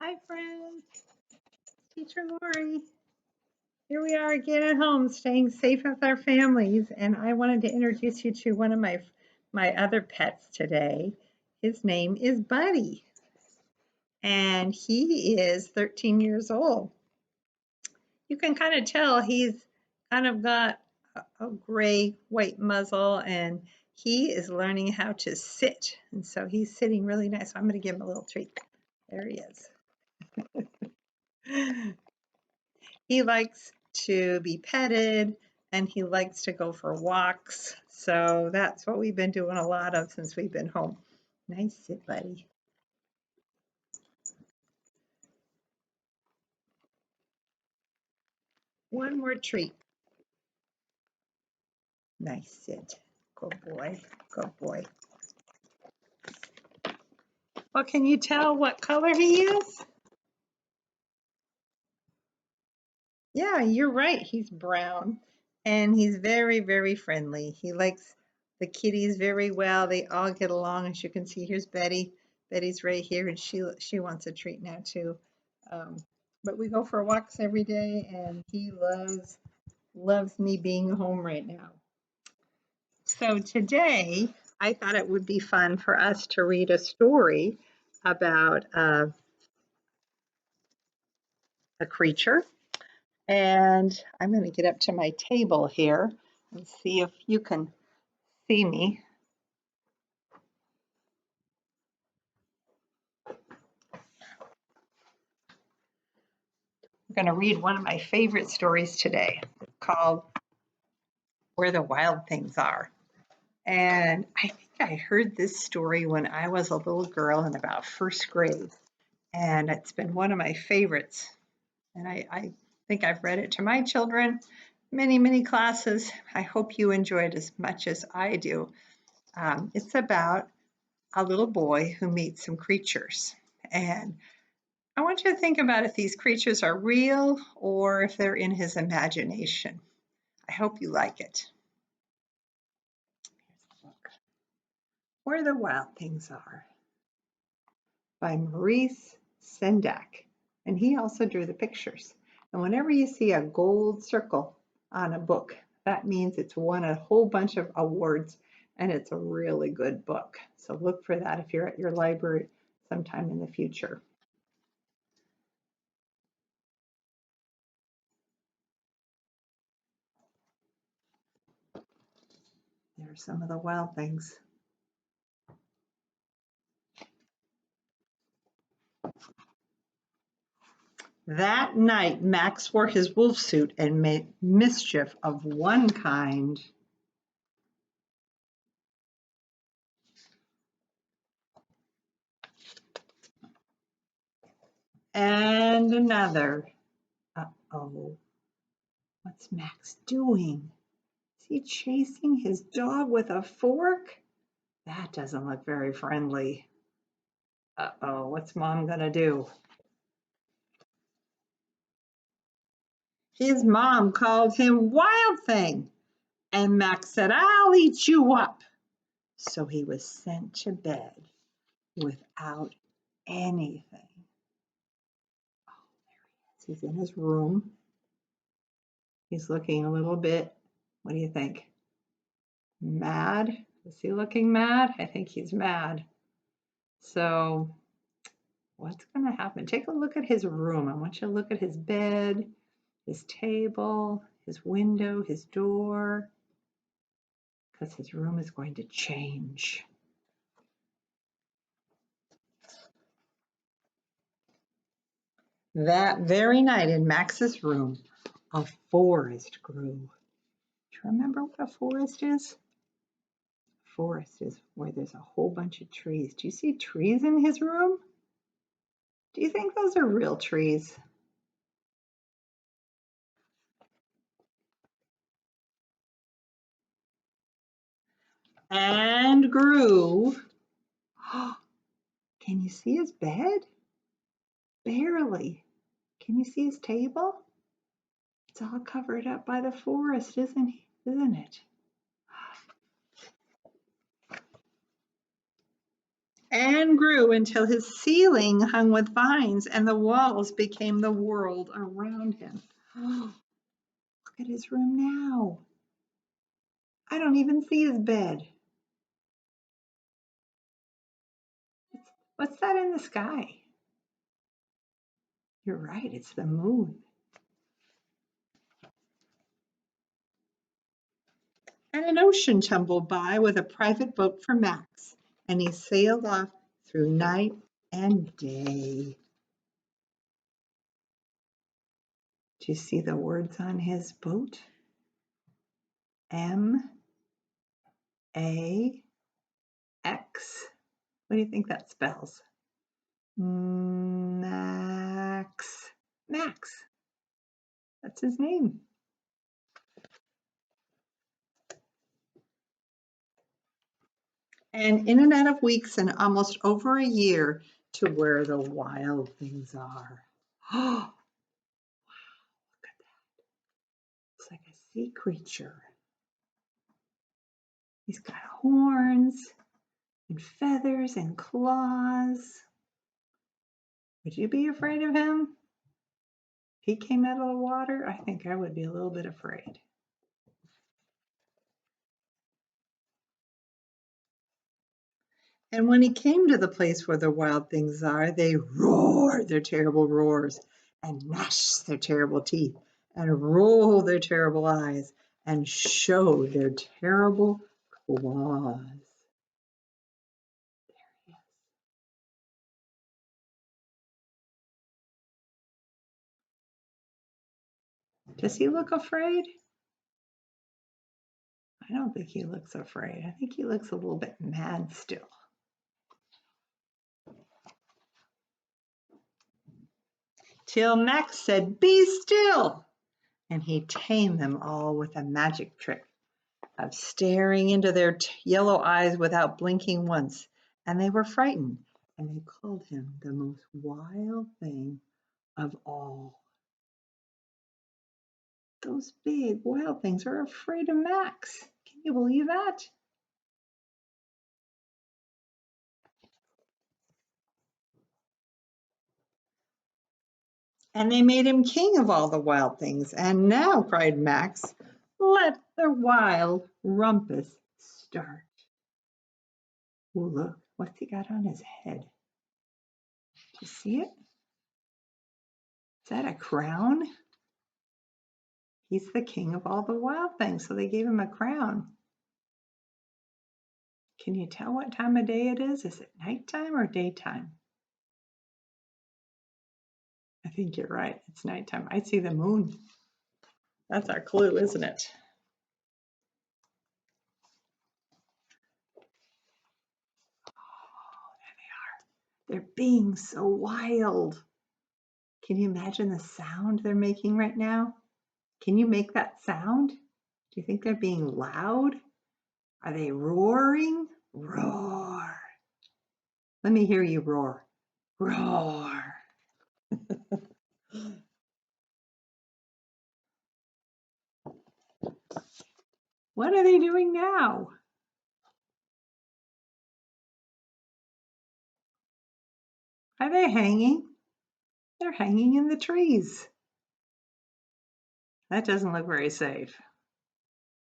Hi, friends. Teacher Laurie. Here we are again at home, staying safe with our families. And I wanted to introduce you to one of my other pets today. His name is Buddy, and he is 13 years old. You can kind of tell he's kind of got a gray white muzzle, and he is learning how to sit. And so he's sitting really nice. So I'm going to give him a little treat. There he is. He likes to be petted and he likes to go for walks. So that's what we've been doing a lot of since we've been home. Nice sit, buddy. One more treat. Nice sit. Good boy. Good boy. Well, can you tell what color he is? Yeah, you're right. He's brown and he's very, very friendly. He likes the kitties very well. They all get along. As you can see, here's Betty. Betty's right here and she wants a treat now too. Um, but we go for walks every day and he loves me being home right now. So today I thought it would be fun for us to read a story about a creature. And I'm going to get up to my table here and see if you can see me. I'm going to read one of my favorite stories today called Where the Wild Things Are. And I think I heard this story when I was a little girl in about first grade. And it's been one of my favorites. And I think I've read it to my children many, many classes. I hope you enjoy it as much as I do. It's about a little boy who meets some creatures. And I want you to think about if these creatures are real or if they're in his imagination. I hope you like it. Here's the book. Where the Wild Things Are by Maurice Sendak. And he also drew the pictures. And whenever you see a gold circle on a book, that means it's won a whole bunch of awards and it's a really good book. So look for that if you're at your library sometime in the future. There are some of the wild things. That night, Max wore his wolf suit and made mischief of one kind and another. Uh-oh, what's Max doing? Is he chasing his dog with a fork? That doesn't look very friendly. Uh-oh, what's Mom gonna do? His mom called him Wild Thing, and Max said, I'll eat you up. So he was sent to bed without anything. He's in his room. He's looking a little bit, what do you think? Mad? Is he looking mad? I think he's mad. So what's going to happen? Take a look at his room. I want you to look at his bed, his table, his window, his door, because his room is going to change. That very night in Max's room, a forest grew. Do you remember what a forest is? Forest is where there's a whole bunch of trees. Do you see trees in his room? Do you think those are real trees? And grew. Can you see his bed? Barely. Can you see his table? It's all covered up by the forest, isn't it? and grew until his ceiling hung with vines and the walls became the world around him. Oh, look at his room now. I don't even see his bed. What's that in the sky? You're right, it's the moon. And an ocean tumbled by with a private boat for Max, and he sailed off through night and day. Do you see the words on his boat? M-A-X. What do you think that spells? Max. Max. That's his name. And in and out of weeks and almost over a year to where the wild things are. Oh, look at that. It's like a sea creature. He's got horns and feathers and claws. Would you be afraid of him? If he came out of the water, I think I would be a little bit afraid. And when he came to the place where the wild things are, they roared their terrible roars and gnashed their terrible teeth and rolled their terrible eyes and showed their terrible claws. There he is. Does he look afraid? I don't think he looks afraid. I think he looks a little bit mad still. Till Max said, "Be still!" And he tamed them all with a magic trick of staring into their yellow eyes without blinking once. And they were frightened, and they called him the most wild thing of all. Those big wild things are afraid of Max. Can you believe that? And they made him king of all the wild things. And now, cried Max, let the wild rumpus start. Oh, look, what's he got on his head? Do you see it? Is that a crown? He's the king of all the wild things, so they gave him a crown. Can you tell what time of day it is? Is it nighttime or daytime? I think you're right. It's nighttime. I see the moon. That's our clue, isn't it? Oh, there they are. They're being so wild. Can you imagine the sound they're making right now? Can you make that sound? Do you think they're being loud? Are they roaring? Roar. Let me hear you roar. Roar. What are they doing now? Are they hanging? They're hanging in the trees. That doesn't look very safe,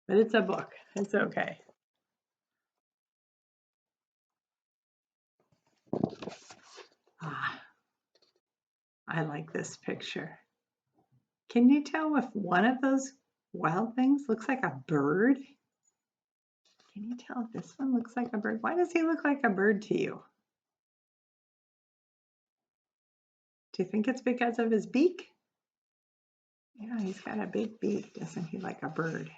but it's a book. It's okay. Ah, I like this picture. Can you tell if one of those wild things looks like a bird? Can you tell if this one looks like a bird? Why does he look like a bird to you? Do you think it's because of his beak? Yeah, he's got a big beak, doesn't he, like a bird?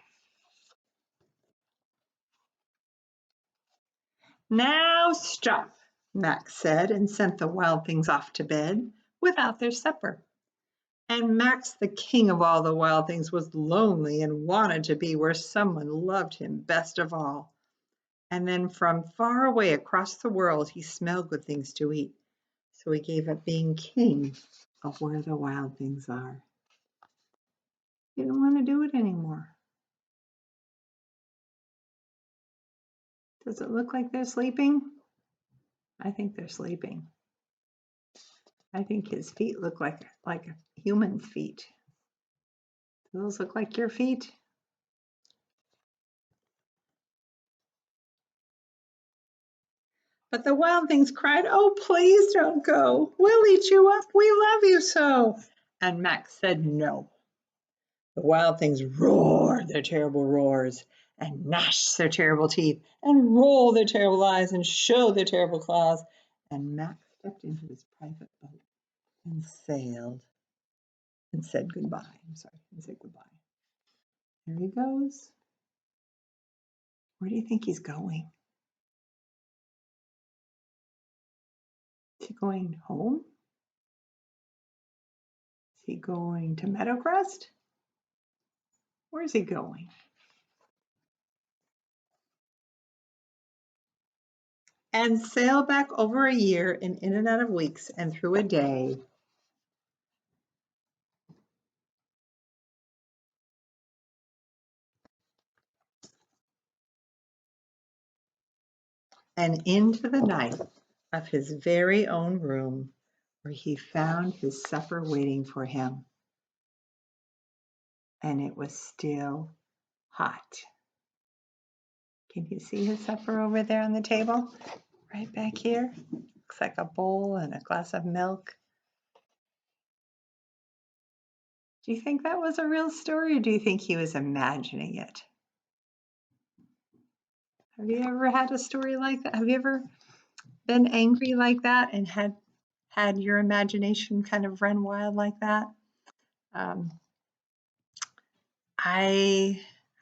Now stop, Max said, and sent the wild things off to bed without their supper. And Max, the king of all the wild things, was lonely and wanted to be where someone loved him best of all. And then from far away across the world, he smelled good things to eat. So he gave up being king of where the wild things are. He didn't want to do it anymore. Does it look like they're sleeping? I think they're sleeping. I think his feet look like human feet. Do those look like your feet? But the wild things cried, "Oh, please don't go. We'll eat you up. We love you so." And Max said no. The wild things roared their terrible roars and gnashed their terrible teeth and rolled their terrible eyes and showed their terrible claws. And Max stepped into his private boat and sailed and said goodbye. I'm sorry, and said goodbye. There he goes. Where do you think he's going? Is he going home? Is he going to Meadowcrest? Where is he going? And sail back over a year and in and out of weeks and through a day. And into the night of his very own room, where he found his supper waiting for him. And it was still hot. Can you see his supper over there on the table? Right back here. Looks like a bowl and a glass of milk. Do you think that was a real story, or do you think he was imagining it? Have you ever had a story like that? Have you ever been angry like that and had your imagination kind of run wild like that?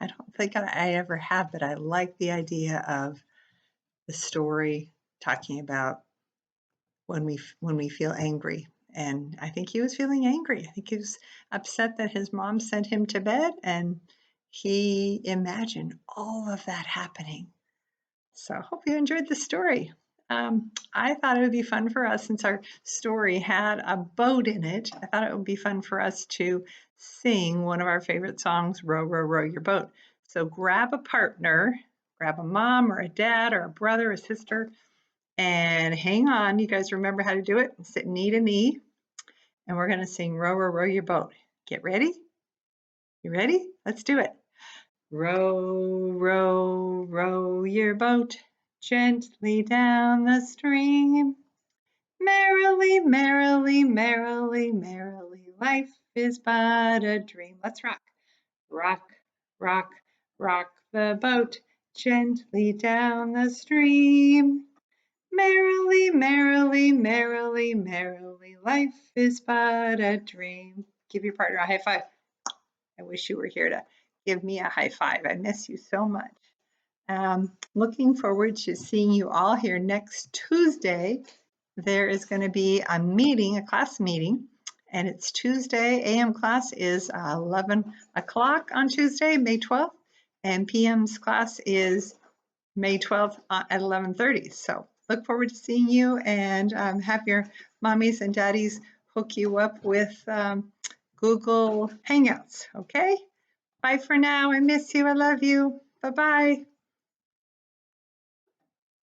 I don't think I ever have, but I like the idea of the story talking about when we feel angry. And I think he was feeling angry. I think he was upset that his mom sent him to bed, and he imagined all of that happening. So I hope you enjoyed the story. I thought it would be fun for us, since our story had a boat in it, I thought it would be fun for us to sing one of our favorite songs, Row, Row, Row Your Boat. So grab a partner, grab a mom or a dad or a brother or sister, and hang on. You guys remember how to do it? Sit knee to knee, and we're going to sing Row, Row, Row Your Boat. Get ready? You ready? Let's do it. Row, row, row your boat gently down the stream. Merrily, merrily, merrily, merrily, life is but a dream. Let's rock. Rock, rock, rock the boat gently down the stream. Merrily, merrily, merrily, merrily, life is but a dream. Give your partner a high five. I wish you were here to give me a high five. I miss you so much. Looking forward to seeing you all here next Tuesday. There is going to be a meeting, a class meeting, and it's Tuesday. AM class is 11 o'clock on Tuesday, May 12th, and PM's class is May 12th at 11:30. So look forward to seeing you, and have your mommies and daddies hook you up with Google Hangouts, okay? Bye for now. I miss you. I love you. Bye-bye.